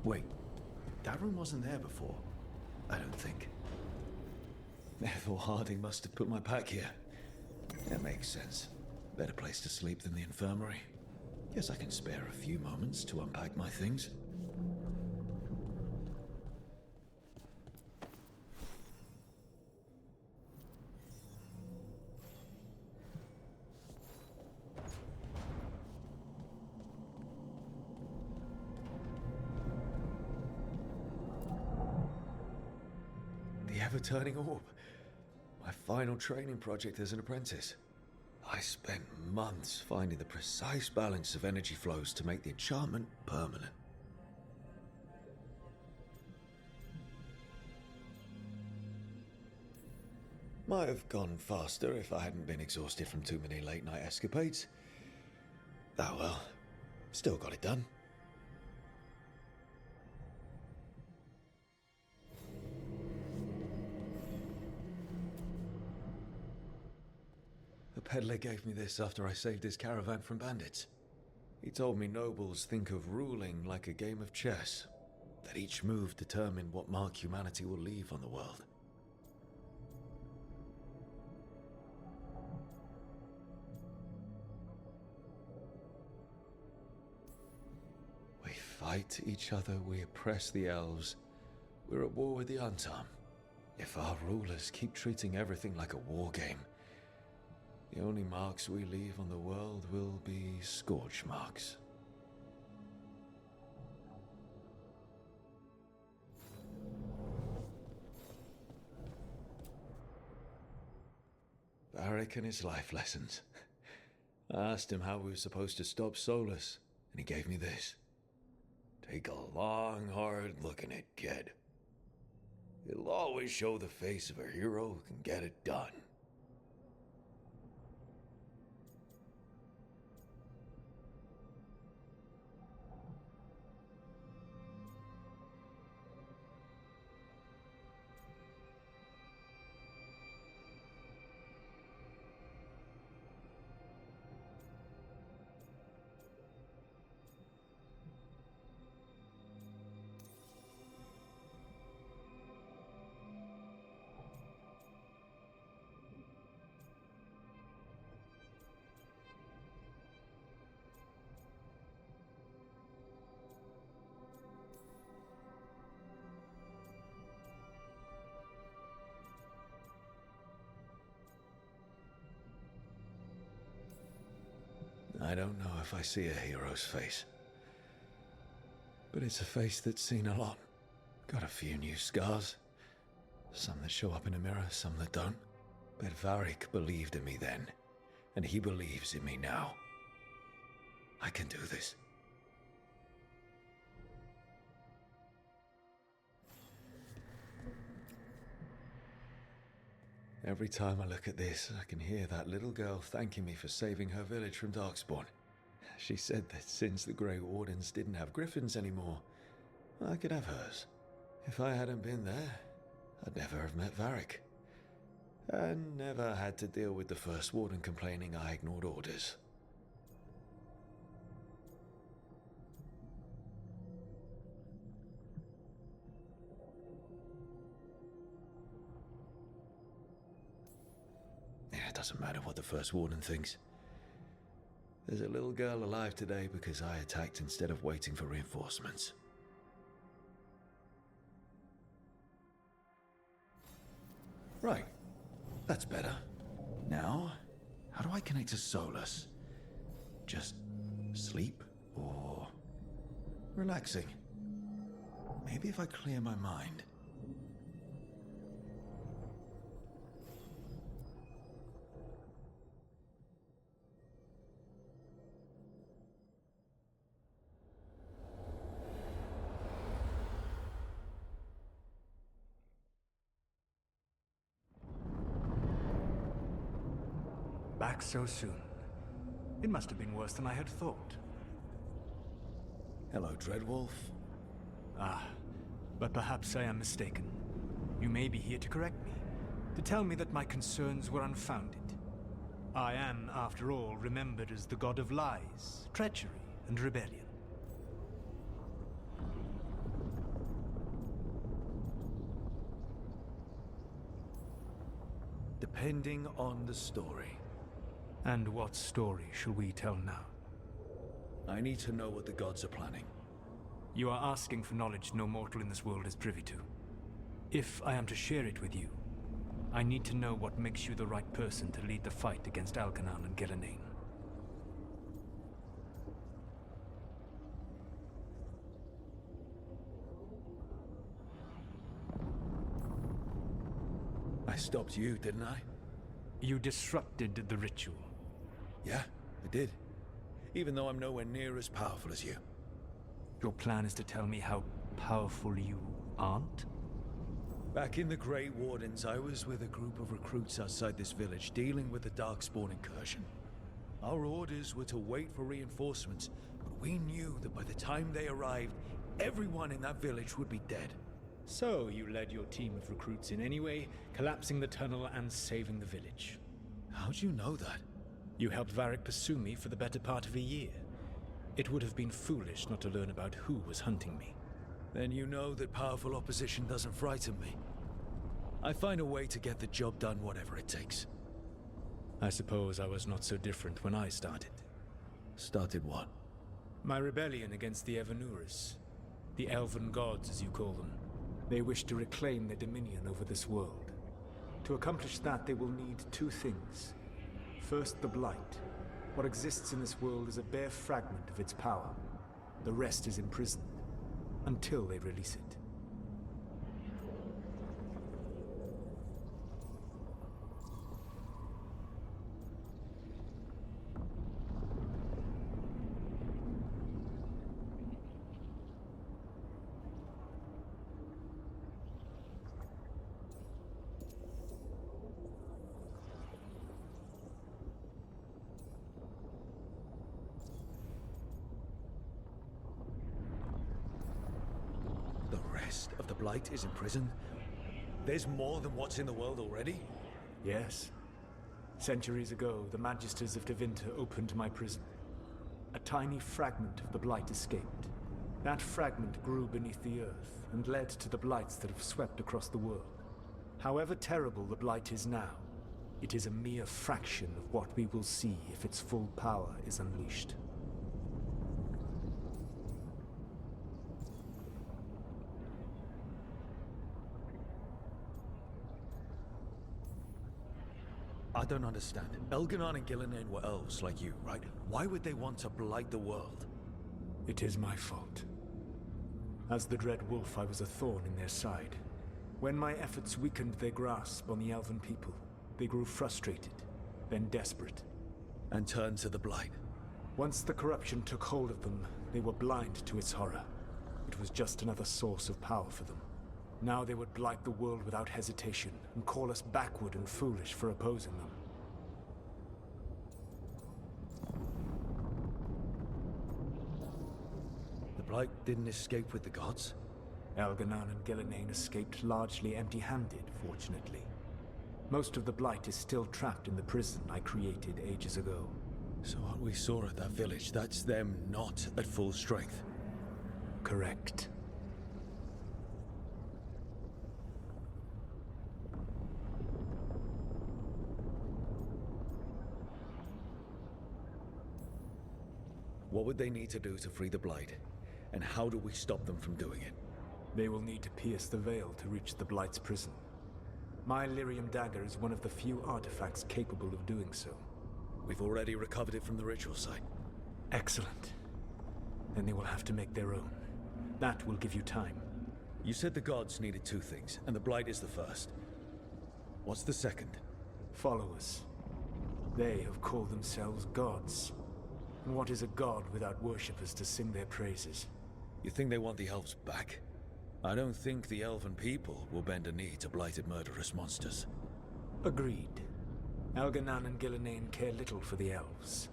Wait, that room wasn't there before. I don't think. Ethel Harding must have put my pack here. That makes sense. Better place to sleep than the infirmary. Guess I can spare a few moments to unpack my things. The ever-turning orb. My final training project as an apprentice. I spent months finding the precise balance of energy flows to make the enchantment permanent. Might have gone faster if I hadn't been exhausted from too many late-night escapades. Oh well, still got it done. The peddler gave me this after I saved his caravan from bandits. He told me nobles think of ruling like a game of chess, that each move determined what mark humanity will leave on the world. We fight each other, we oppress the elves. We're at war with the Untarm. If our rulers keep treating everything like a war game, the only marks we leave on the world will be scorch marks. Varric and his life lessons. I asked him how we were supposed to stop Solus, and he gave me this. Take a long, hard look at it, kid. It'll always show the face of a hero who can get it done. I don't know if I see a hero's face. But it's a face that's seen a lot. Got a few new scars. Some that show up in a mirror, some that don't. But Varric believed in me then, and he believes in me now. I can do this. Every time I look at this, I can hear that little girl thanking me for saving her village from Darkspawn. She said that since the Grey Wardens didn't have griffins anymore, I could have hers. If I hadn't been there, I'd never have met Varric. And never had to deal with the First Warden complaining I ignored orders. It doesn't matter what the First Warden thinks. There's a little girl alive today because I attacked instead of waiting for reinforcements. Right. That's better. Now, how do I connect to Solus? Just sleep or relaxing? Maybe if I clear my mind. Back so soon. It must have been worse than I had thought. Hello, Dreadwolf. Ah, but perhaps I am mistaken. You may be here to correct me, to tell me that my concerns were unfounded. I am, after all, remembered as the god of lies, treachery, and rebellion. Depending on the story. And what story shall we tell now? I need to know what the gods are planning. You are asking for knowledge no mortal in this world is privy to. If I am to share it with you, I need to know what makes you the right person to lead the fight against Algernon and Gillenane. I stopped you, didn't I? You disrupted the ritual. Yeah, I did. Even though I'm nowhere near as powerful as you. Your plan is to tell me how powerful you aren't? Back in the Grey Wardens, I was with a group of recruits outside this village dealing with the Darkspawn incursion. Our orders were to wait for reinforcements, but we knew that by the time they arrived, everyone in that village would be dead. So you led your team of recruits in anyway, collapsing the tunnel and saving the village. How'd you know that? You helped Varric pursue me for the better part of a year. It would have been foolish not to learn about who was hunting me. Then you know that powerful opposition doesn't frighten me. I find a way to get the job done whatever it takes. I suppose I was not so different when I started. Started what? My rebellion against the Evanuris. The Elven Gods, as you call them. They wish to reclaim their dominion over this world. To accomplish that, they will need two things. First, the Blight. What exists in this world is a bare fragment of its power. The rest is imprisoned, until they release it. Of the Blight is in prison? There's more than what's in the world already? Yes. Centuries ago, the Magisters of Tevinter opened my prison. A tiny fragment of the Blight escaped. That fragment grew beneath the earth and led to the Blights that have swept across the world. However terrible the Blight is now, it is a mere fraction of what we will see if its full power is unleashed. I don't understand. Elgernon and Gillenane were elves like you, right? Why would they want to blight the world? It is my fault. As the Dread Wolf, I was a thorn in their side. When my efforts weakened their grasp on the Elven people, they grew frustrated, then desperate. And turned to the Blight. Once the corruption took hold of them, they were blind to its horror. It was just another source of power for them. Now they would blight the world without hesitation, and call us backward and foolish for opposing them. The Blight didn't escape with the gods? Elgernon and Gillenane escaped largely empty-handed, fortunately. Most of the Blight is still trapped in the prison I created ages ago. So what we saw at that village, that's them not at full strength? Correct. What would they need to do to free the Blight? And how do we stop them from doing it? They will need to pierce the veil to reach the Blight's prison. My Lyrium dagger is one of the few artifacts capable of doing so. We've already recovered it from the ritual site. Excellent. Then they will have to make their own. That will give you time. You said the gods needed two things, and the Blight is the first. What's the second? Followers. They have called themselves gods. And what is a god without worshippers to sing their praises? You think they want the elves back? I don't think the elven people will bend a knee to blighted murderous monsters. Agreed. Elgernon and Gillenane care little for the elves.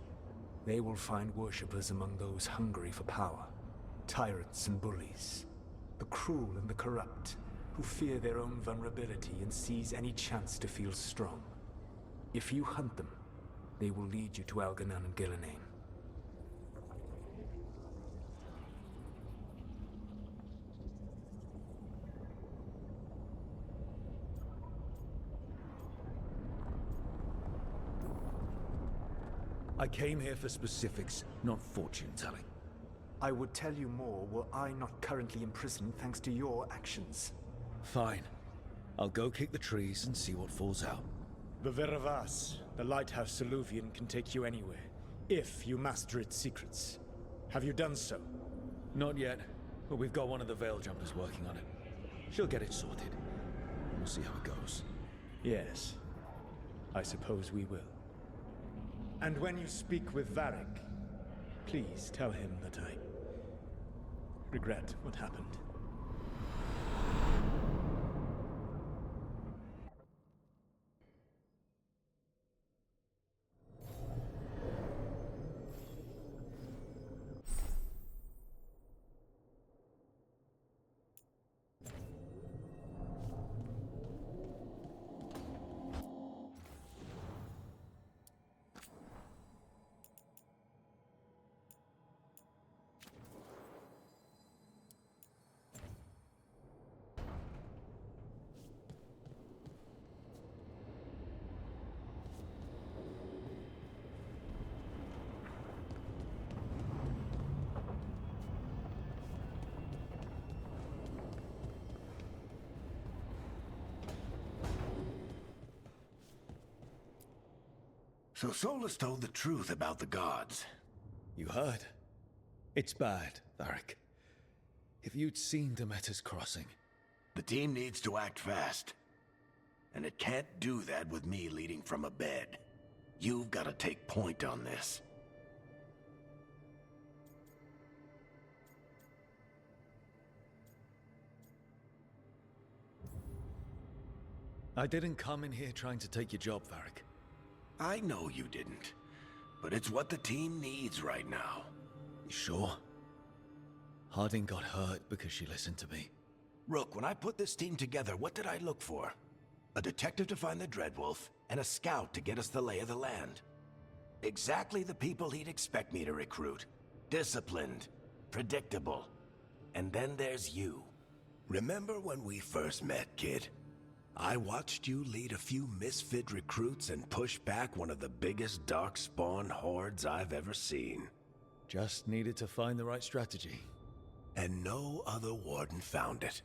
They will find worshippers among those hungry for power. Tyrants and bullies. The cruel and the corrupt, who fear their own vulnerability and seize any chance to feel strong. If you hunt them, they will lead you to Elgernon and Gillenane. I came here for specifics, not fortune-telling. I would tell you more were I not currently imprisoned thanks to your actions. Fine. I'll go kick the trees and see what falls out. The Veravas, the lighthouse Soluvian, can take you anywhere, if you master its secrets. Have you done so? Not yet, but we've got one of the Veil Jumpers working on it. She'll get it sorted. We'll see how it goes. Yes, I suppose we will. And when you speak with Varric, please tell him that I regret what happened. So Solus told the truth about the gods. You heard? It's bad, Varric. If you'd seen Demeter's crossing... The team needs to act fast. And it can't do that with me leading from a bed. You've got to take point on this. I didn't come in here trying to take your job, Varric. I know you didn't. But it's what the team needs right now. You sure? Harding got hurt because she listened to me. Rook, when I put this team together, what did I look for? A detective to find the Dreadwolf, and a scout to get us the lay of the land. Exactly the people he'd expect me to recruit. Disciplined, predictable. And then there's you. Remember when we first met, kid? I watched you lead a few misfit recruits and push back one of the biggest darkspawn hordes I've ever seen. Just needed to find the right strategy. And no other warden found it.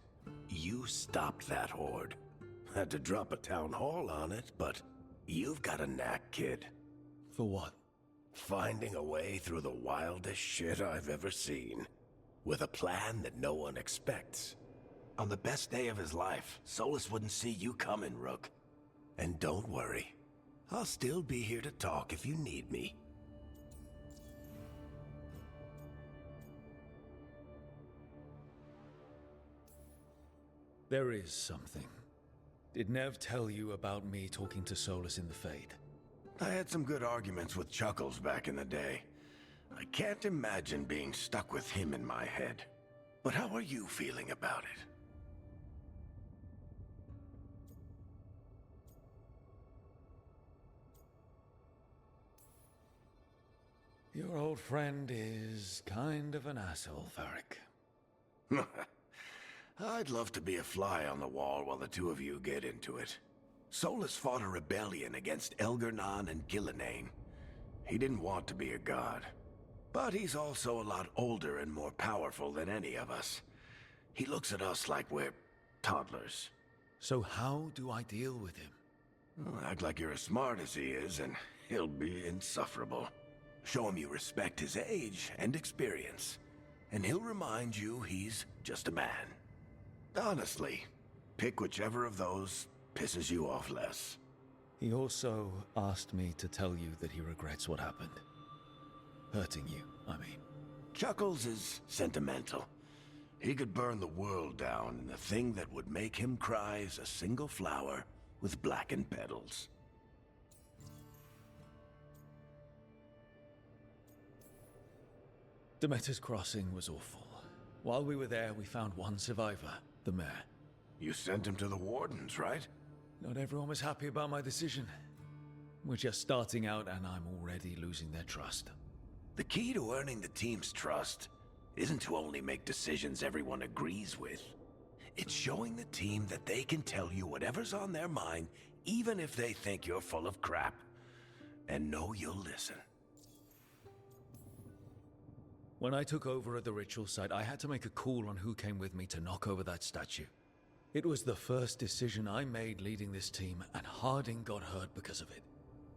You stopped that horde. Had to drop a town hall on it, but you've got a knack, kid. For what? Finding a way through the wildest shit I've ever seen. With a plan that no one expects. On the best day of his life, Solus wouldn't see you coming, Rook. And don't worry. I'll still be here to talk if you need me. There is something. Did Nev tell you about me talking to Solus in the Fade? I had some good arguments with Chuckles back in the day. I can't imagine being stuck with him in my head. But how are you feeling about it? Your old friend is kind of an asshole, Varric. I'd love to be a fly on the wall while the two of you get into it. Solus fought a rebellion against Elgar'nan and Gillenane. He didn't want to be a god. But he's also a lot older and more powerful than any of us. He looks at us like we're toddlers. So how do I deal with him? Well, act like you're as smart as he is, and he'll be insufferable. Show him you respect his age and experience, and he'll remind you he's just a man. Honestly, pick whichever of those pisses you off less. He also asked me to tell you that he regrets what happened. Hurting you, I mean. Chuckles is sentimental. He could burn the world down, and the thing that would make him cry is a single flower with blackened petals. Demeter's crossing was awful. While we were there, we found one survivor, the mayor. You sent him to the wardens, right? Not everyone was happy about my decision. We're just starting out, and I'm already losing their trust. The key to earning the team's trust isn't to only make decisions everyone agrees with. It's showing the team that they can tell you whatever's on their mind, even if they think you're full of crap. And know you'll listen. When I took over at the ritual site, I had to make a call on who came with me to knock over that statue. It was the first decision I made leading this team, and Harding got hurt because of it.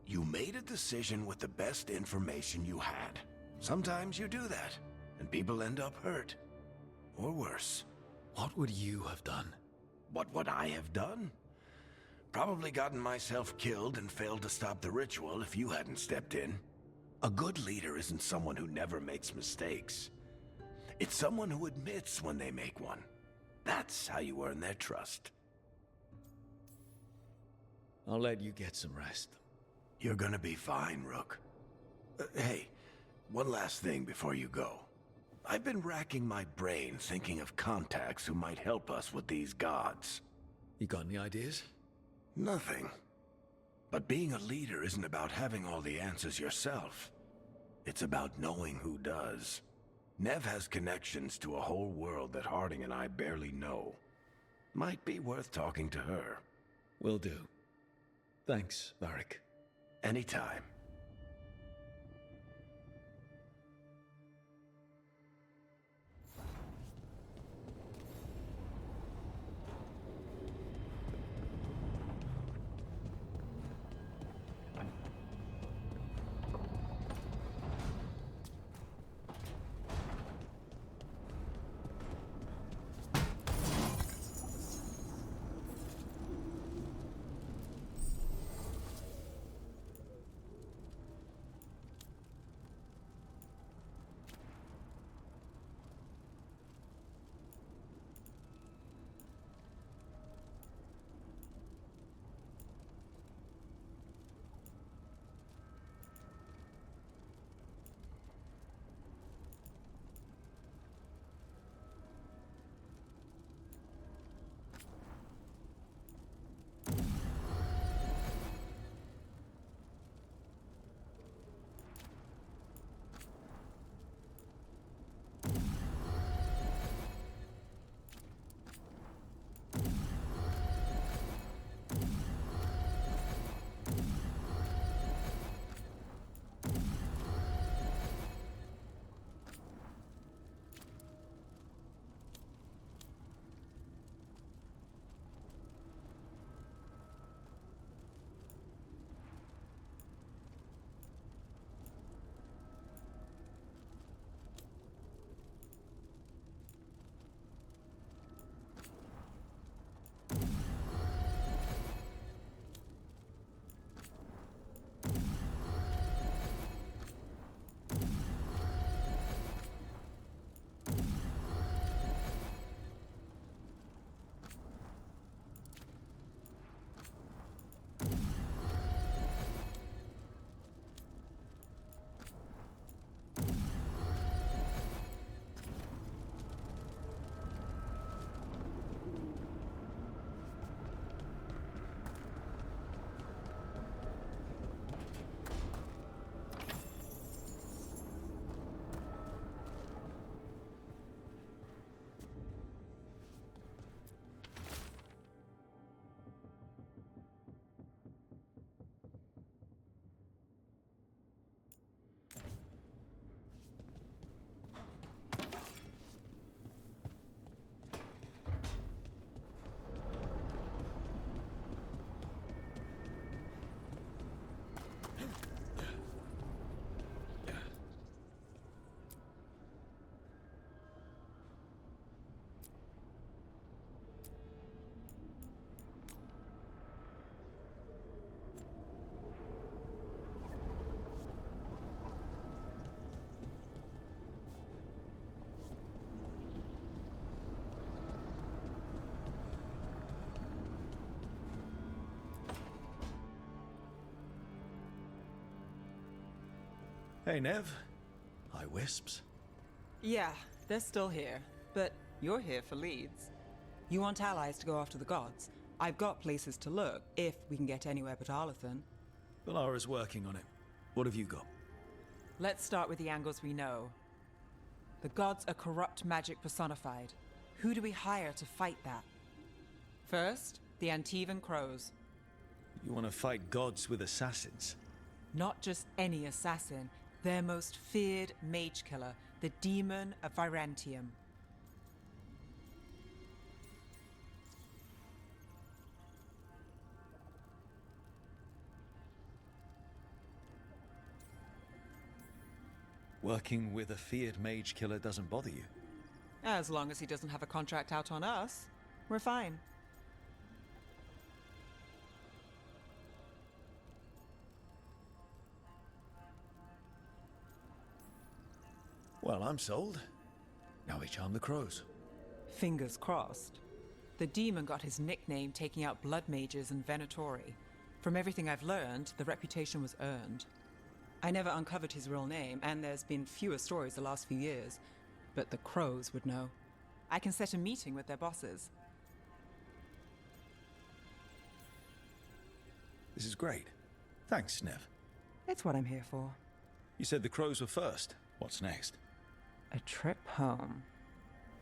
You made a decision with the best information you had. Sometimes you do that, and people end up hurt. Or worse. What would you have done? What would I have done? Probably gotten myself killed and failed to stop the ritual if you hadn't stepped in. A good leader isn't someone who never makes mistakes. It's someone who admits when they make one. That's how you earn their trust. I'll let you get some rest. You're gonna be fine, Rook. Hey, one last thing before you go. I've been racking my brain thinking of contacts who might help us with these gods. You got any ideas? Nothing. But being a leader isn't about having all the answers yourself. It's about knowing who does. Nev has connections to a whole world that Harding and I barely know. Might be worth talking to her. Will do. Thanks, Varric. Anytime. Hey, Nev. Hi, Wisps. Yeah, they're still here, but you're here for leads. You want allies to go after the gods? I've got places to look, if we can get anywhere but Arlathan. Valara's working on it. What have you got? Let's start with the angles we know. The gods are corrupt magic personified. Who do we hire to fight that? First, the Antivan Crows. You want to fight gods with assassins? Not just any assassin, their most feared mage killer, the Demon of Virantium. Working with a feared mage killer doesn't bother you? As long as he doesn't have a contract out on us, we're fine. Well, I'm sold. Now we charm the crows. Fingers crossed. The demon got his nickname taking out blood mages and Venatori. From everything I've learned, the reputation was earned. I never uncovered his real name, and there's been fewer stories the last few years, but the crows would know. I can set a meeting with their bosses. This is great. Thanks, Sniv. It's what I'm here for. You said the crows were first. What's next? A trip home.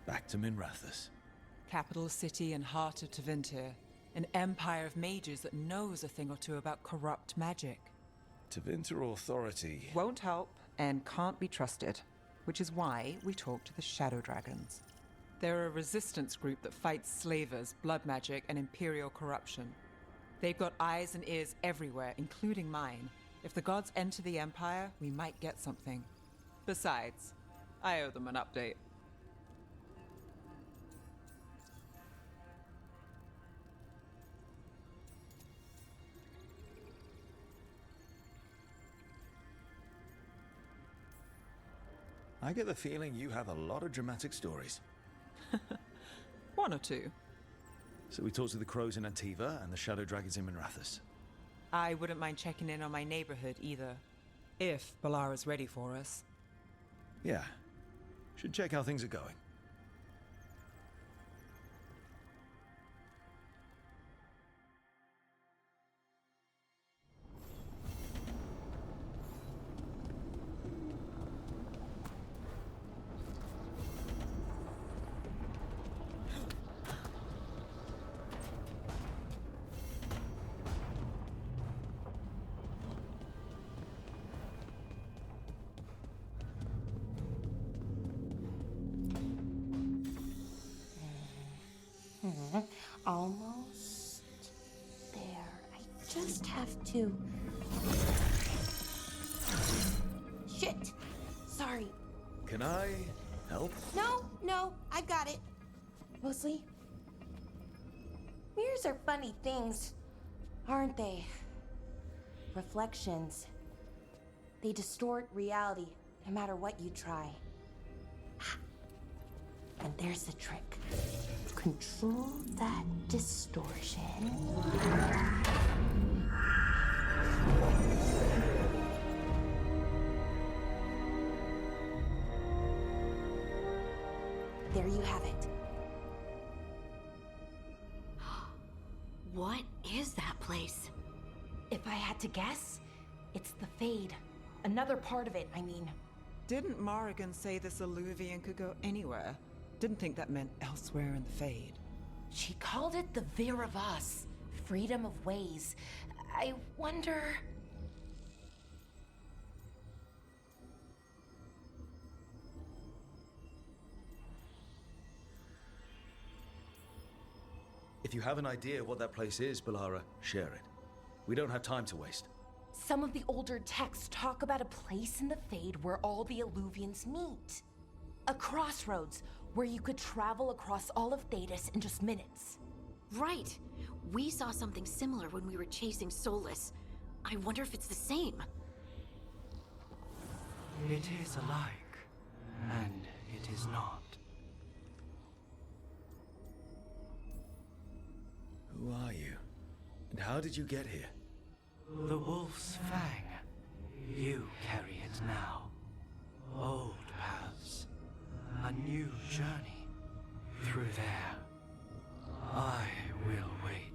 Back to Minrathous. Capital city and heart of Tevinter. An empire of mages that knows a thing or two about corrupt magic. Tevinter Authority. Won't help and can't be trusted, which is why we talk to the Shadow Dragons. They're a resistance group that fights slavers, blood magic, and imperial corruption. They've got eyes and ears everywhere, including mine. If the gods enter the Empire, we might get something. Besides, I owe them an update. I get the feeling you have a lot of dramatic stories. One or two. So we talked to the crows in Antiva and the Shadow Dragons in Minrathous. I wouldn't mind checking in on my neighborhood either. If Balara's ready for us. Yeah. Should check how things are going. Almost there. I just have to... Shit! Sorry. Can I help? No, I've got it. Mostly, mirrors are funny things, aren't they? Reflections. They distort reality, no matter what you try. And there's the trick. Control that distortion. There you have it. What is that place? If I had to guess, it's the Fade. Another part of it, I mean. Didn't Morrigan say this Illuvian could go anywhere? Didn't think that meant elsewhere in the Fade. She called it the Vir of Us. Freedom of ways. I wonder... If you have an idea what that place is, Balara, share it. We don't have time to waste. Some of the older texts talk about a place in the Fade where all the Illuvians meet. A crossroads where you could travel across all of Thedas in just minutes. Right. We saw something similar when we were chasing Solus. I wonder if it's the same. It is alike, and it is not. Who are you? And how did you get here? The Wolf's Fang. You carry it now. Old paths. A new journey. Through there. I will wait.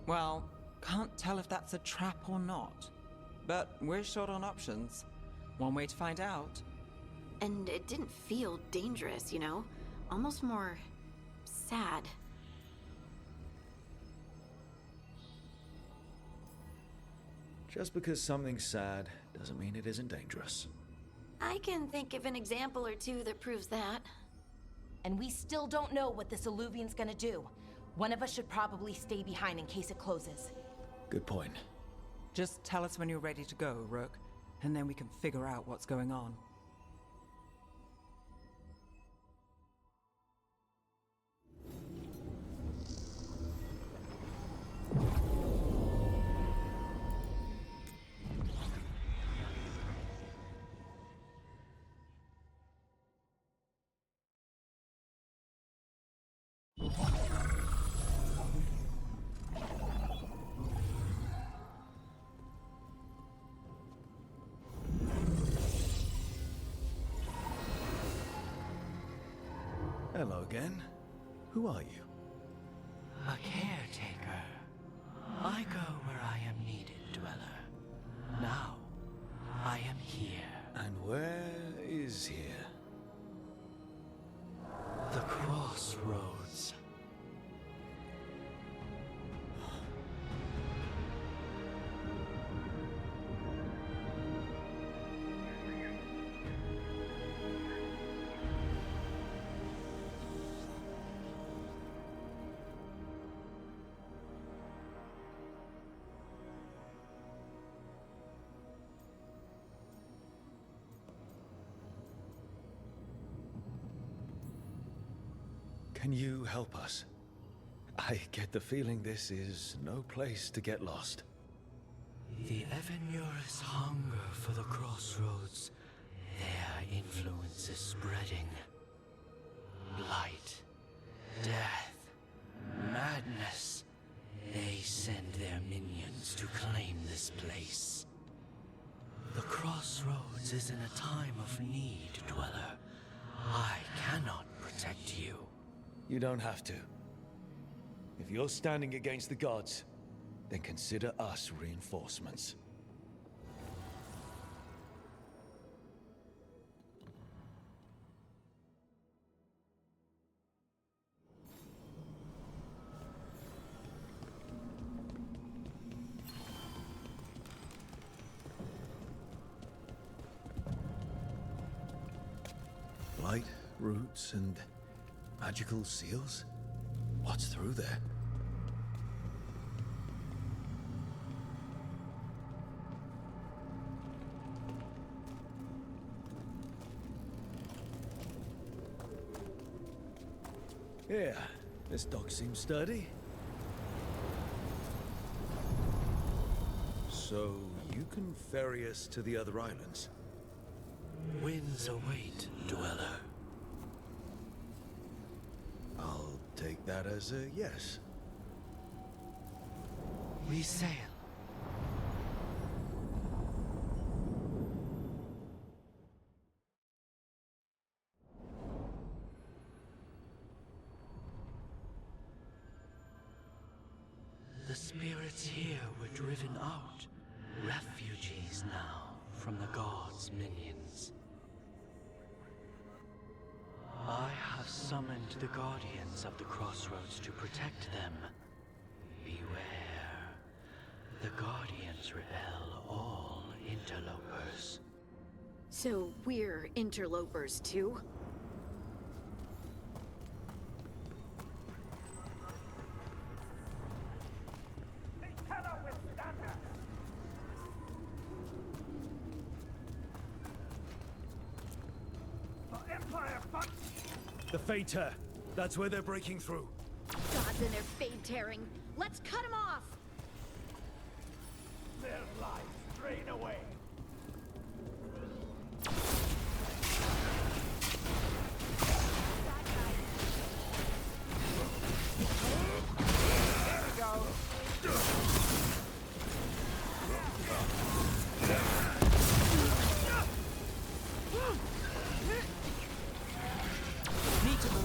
Well, can't tell if that's a trap or not. But we're short on options. One way to find out. And it didn't feel dangerous, you know? Almost more... sad. Just because something's sad doesn't mean it isn't dangerous. I can think of an example or two that proves that. And we still don't know what this alluvian's gonna do. One of us should probably stay behind in case it closes. Good point. Just tell us when you're ready to go, Rook, and then we can figure out what's going on. Hello again. Who are you? A caretaker. I go where I am needed, Dweller. Now, I am here. And where is here? The crossroads. Can you help us? I get the feeling this is no place to get lost. The Evenurus hunger for the crossroads. Their influence is spreading. Blight, death, madness. They send their minions to claim this place. The crossroads is in a time of need, Dweller. I cannot protect you. You don't have to. If you're standing against the gods, then consider us reinforcements. Light, roots, and magical seals? What's through there? Yeah, this dock seems sturdy. So, you can ferry us to the other islands? Winds await, Dweller. I'll take that as a yes. We sail. The spirits here were driven out, refugees now from the gods' minions. I have summoned the guardians of the crossroads to protect them. Beware. The guardians repel all interlopers. So we're interlopers too? The Fater! That's where they're breaking through. Gods and their fade tearing. Let's cut them off! Their lives drain away. Need to move.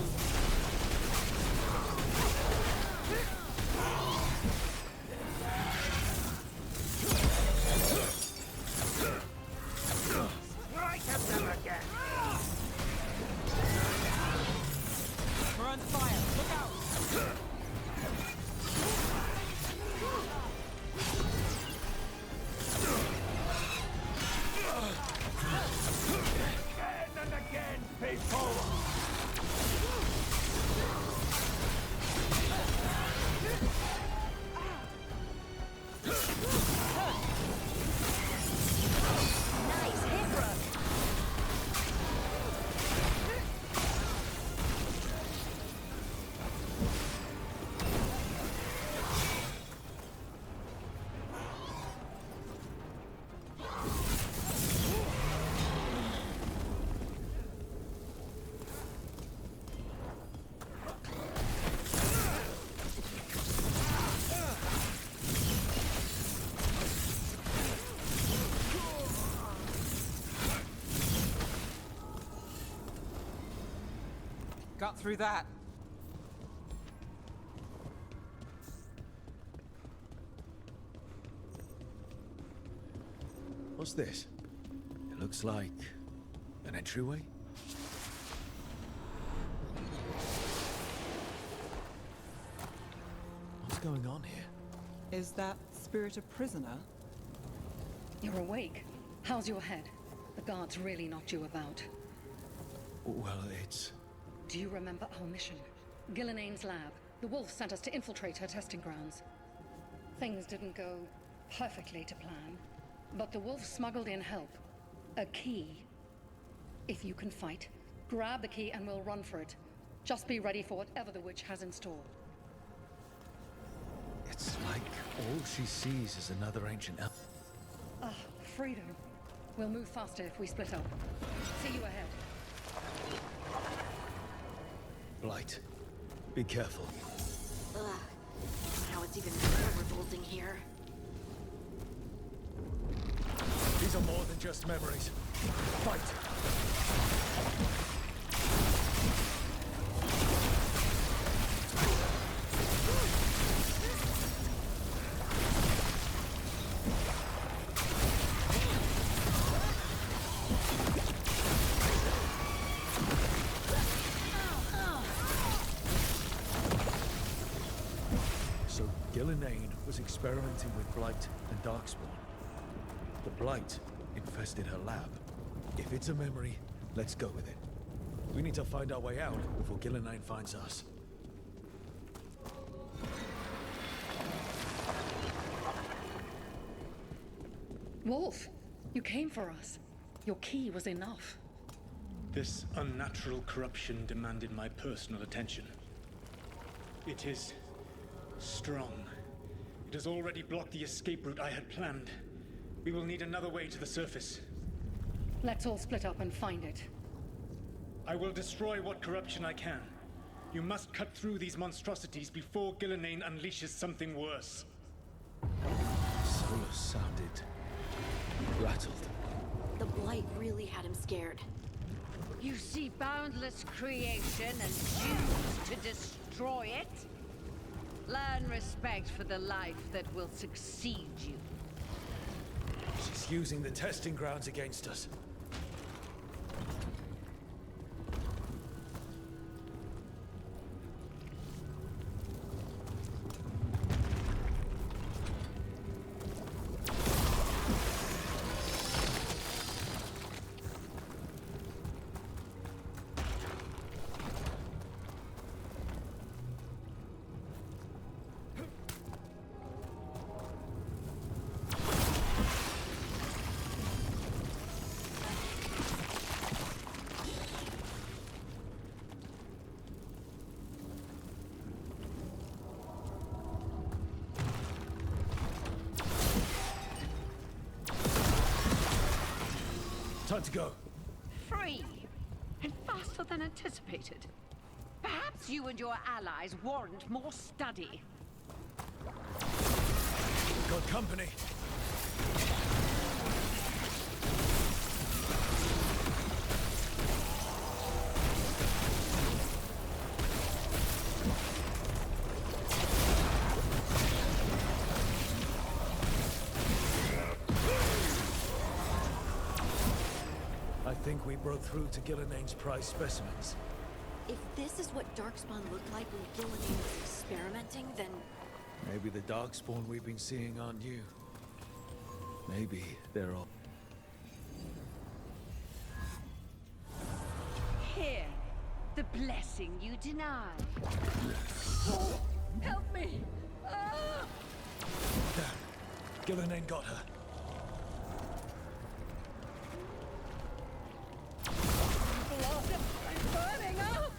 got through that. What's this? It looks like an entryway? What's going on here? Is that spirit a prisoner? You're awake. How's your head? The guards really knocked you about. Well, it's... Do you remember our mission? Gillinane's lab. The wolf sent us to infiltrate her testing grounds. Things didn't go perfectly to plan, but the wolf smuggled in help. A key. If you can fight, grab the key and we'll run for it. Just be ready for whatever the witch has in store. It's like all she sees is another ancient elf. Ah, freedom. We'll move faster if we split up. See you ahead. Blight, be careful. Ugh. Now it's even more revolting here. These are more than just memories. Fight! So Gillinane was experimenting with Blight and Darkspawn. The Blight infested her lab. If it's a memory, let's go with it. We need to find our way out before Gillinane finds us. Wolf, you came for us. Your key was enough. This unnatural corruption demanded my personal attention. It is strong. It has already blocked the escape route I had planned. We will need another way to the surface. Let's all split up and find it. I will destroy what corruption I can. You must cut through these monstrosities before Gillinane unleashes something worse. Solus sounded rattled. The Blight really had him scared. You see boundless creation and choose to destroy it? Learn respect for the life that will succeed you. She's using the testing grounds against us. Time to go. Free! And faster than anticipated. Perhaps you and your allies warrant more study. Got company. I think we broke through to Gillinane's prize specimens. If this is what Darkspawn looked like when Gillinane was experimenting, then Maybe the Darkspawn we've been seeing aren't you. Maybe they're all... Here, the blessing you deny. Help me! Ah! Damn! Gillinane got her. Blood! I'm burning up!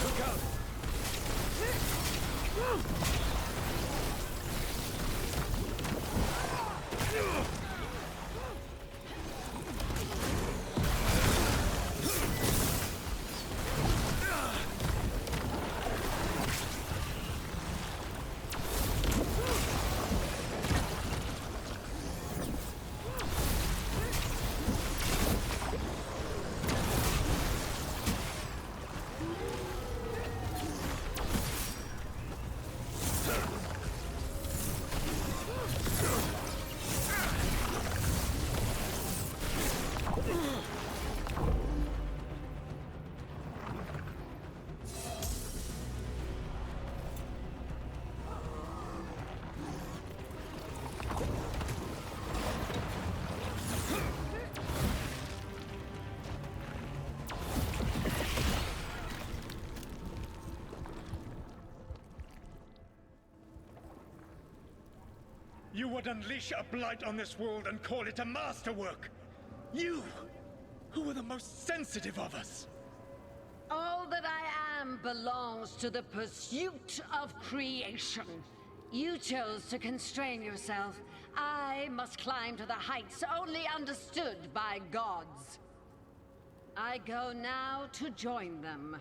Look out! You would unleash a blight on this world and call it a masterwork! You, who were the most sensitive of us! All that I am belongs to the pursuit of creation. You chose to constrain yourself. I must climb to the heights only understood by gods. I go now to join them.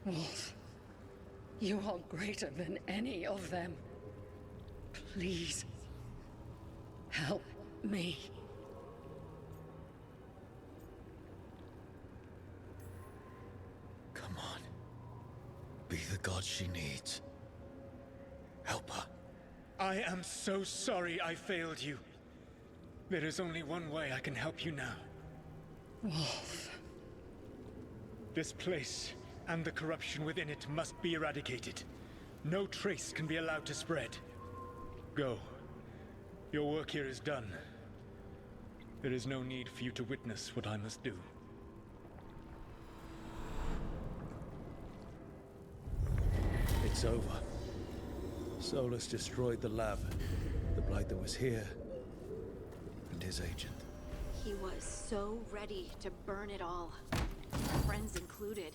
Wolf, you are greater than any of them. Please, help me. Come on. Be the god she needs. Help her. I am so sorry I failed you. There is only one way I can help you now. Wolf. This place and the corruption within it must be eradicated. No trace can be allowed to spread. Go. Your work here is done. There is no need for you to witness what I must do. It's over. Solus destroyed the lab, the blight that was here, and his agent. He was so ready to burn it all. Friends included.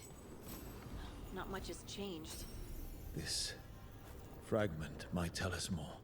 Not much has changed. This fragment might tell us more.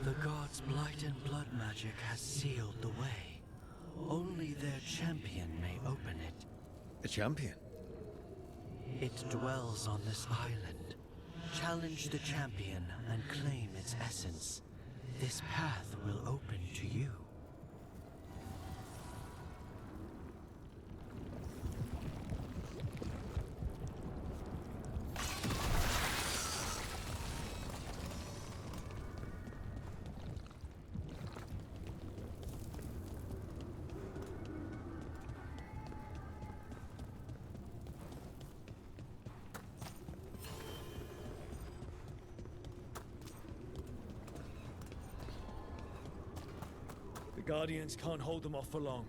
The gods' blight and blood magic has sealed the way. Only their champion may open it. A champion? It dwells on this island. Challenge the champion and claim its essence. This path will open to you. The Guardians can't hold them off for long.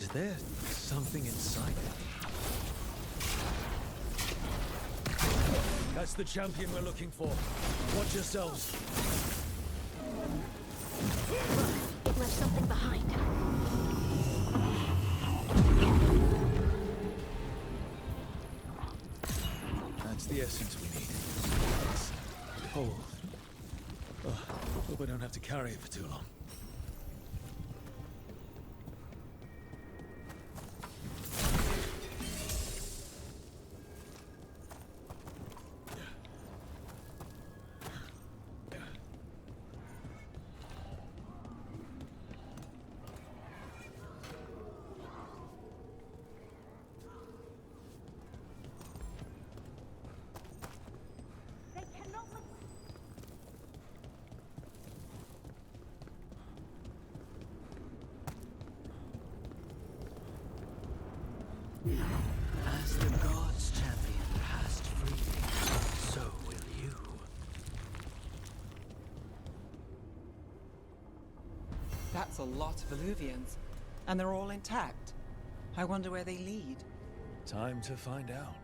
Is there something inside it? That's the champion we're looking for. Watch yourselves. It left something behind. That's the essence we need. Hold. Oh, hope I don't have to carry it for too long. As the gods' champion passed freely, so will you. That's a lot of Illuvians, and they're all intact. I wonder where they lead. Time to find out.